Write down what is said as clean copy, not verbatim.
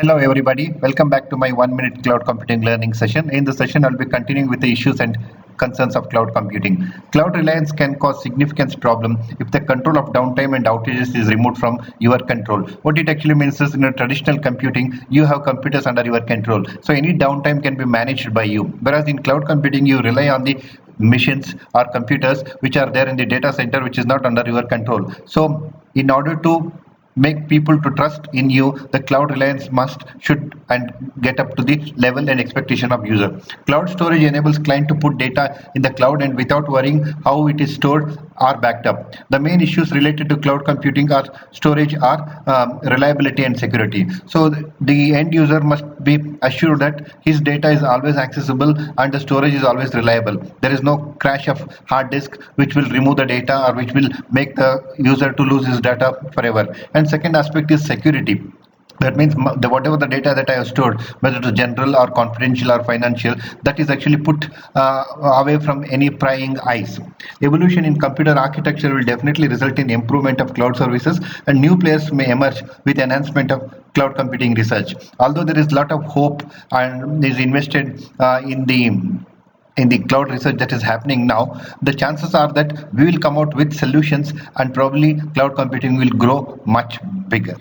Hello everybody, welcome back to my 1 minute cloud computing learning session. In the session, I'll be continuing with the issues and concerns of cloud computing. Cloud reliance can cause significant problem if the control of downtime and outages is removed from your control. What it actually means is in a traditional computing, you have computers under your control. So any downtime can be managed by you. Whereas in cloud computing, you rely on the machines or computers which are there in the data center, which is not under your control. So in order to make people to trust in you, the cloud reliance should and get up to the level and expectation of user. Cloud storage enables client to put data in the cloud and without worrying how it is stored or backed up. The main issues related to cloud computing or storage are reliability and security. So the end user must be assured that his data is always accessible and the storage is always reliable. There is no crash of hard disk which will remove the data or which will make the user to lose his data forever. And second aspect is security. That means whatever the data that I have stored, whether it is general or confidential or financial, that is actually put away from any prying eyes. Evolution in computer architecture will definitely result in improvement of cloud services, and new players may emerge with enhancement of cloud computing research. Although there is a lot of hope and is invested in the cloud research that is happening now, the chances are that we will come out with solutions and probably cloud computing will grow much bigger.